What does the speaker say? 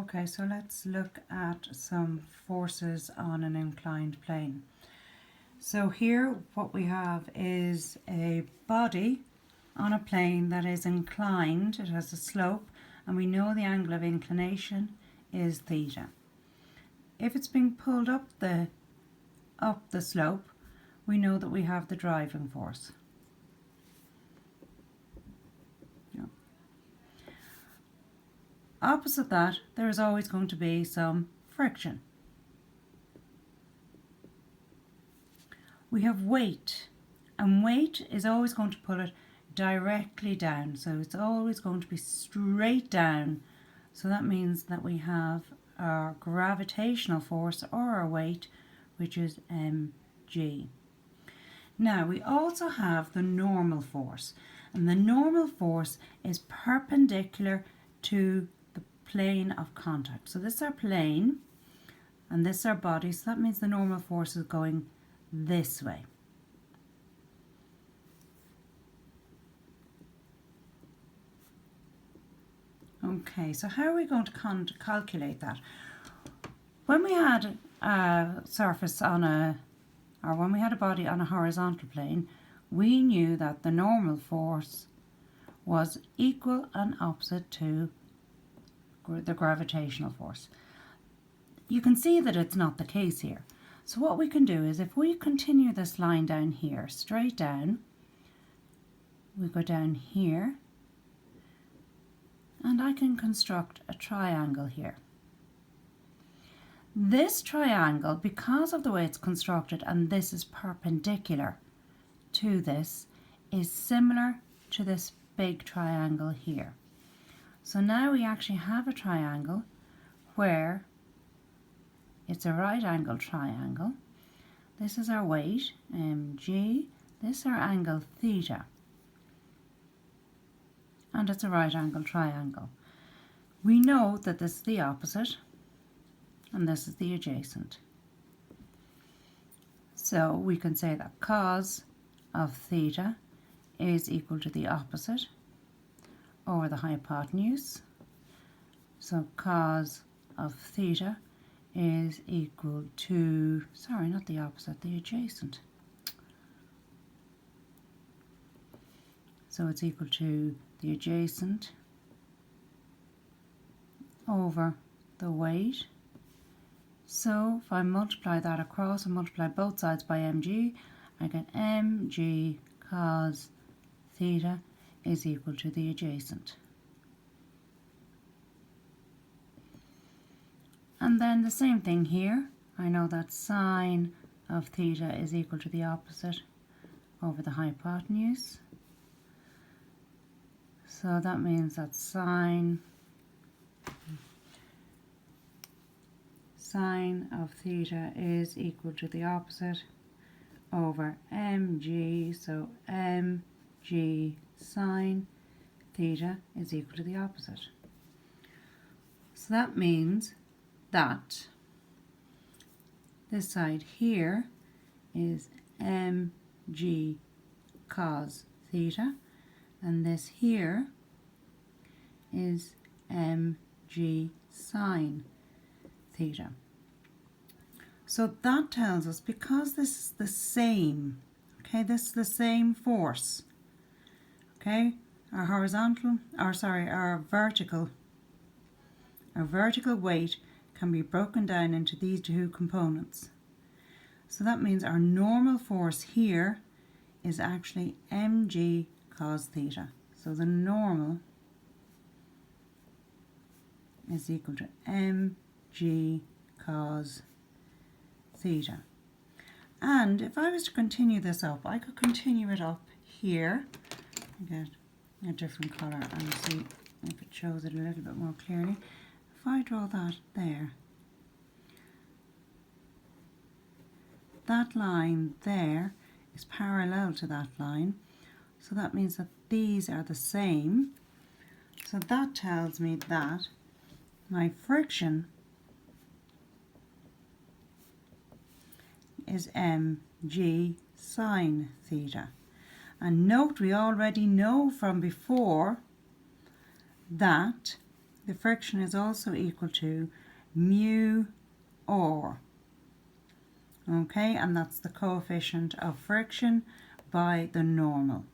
Okay, so let's look at some forces on an inclined plane. So here what we have is a body on a plane that is inclined, it has a slope, and we know the angle of inclination is theta. If it's being pulled up the slope, we know that we have the driving force. Opposite that, there is always going to be some friction. We have weight, and weight is always going to pull it directly down, so it's always going to be straight down. So that means that we have our gravitational force, or our weight, which is mg. Now we also have the normal force, and the normal force is perpendicular to the plane of contact. So this is our plane and this is our body, so that means the normal force is going this way. Okay, so how are we going to calculate that? When we had a surface when we had a body on a horizontal plane, we knew that the normal force was equal and opposite to the gravitational force. You can see that it's not the case here. So what we can do is, if we continue this line down here, straight down, we go down here, and I can construct a triangle here. This triangle, because of the way it's constructed, and this is perpendicular to this, is similar to this big triangle here. So now we actually have a triangle where it's a right angle triangle. This is our weight, mg, this is our angle theta, and it's a right angle triangle. We know that this is the opposite and this is the adjacent. So we can say that cos of theta is equal to the opposite over the hypotenuse. So cos of theta is equal to, sorry, not the opposite, the adjacent. So it's equal to the adjacent over the weight. So if I multiply that across and multiply both sides by mg, I get mg cos theta is equal to the adjacent. And then the same thing here. I know that sine of theta is equal to the opposite over the hypotenuse. So that means that sine of theta is equal to the opposite over mg. So mg sine theta is equal to the opposite. So that means that this side here is mg cos theta, and this here is mg sine theta. So that tells us, because this is the same, okay, this is the same force, okay, our vertical weight can be broken down into these two components. So that means our normal force here is actually mg cos theta. So the normal is equal to mg cos theta. And if I was to continue this up, I could continue it up here. Get a different colour and see if it shows it a little bit more clearly. If I draw that there, that line there is parallel to that line, so that means that these are the same. So that tells me that my friction is mg sine theta. And note, we already know from before that the friction is also equal to mu r. Okay, and that's the coefficient of friction by the normal.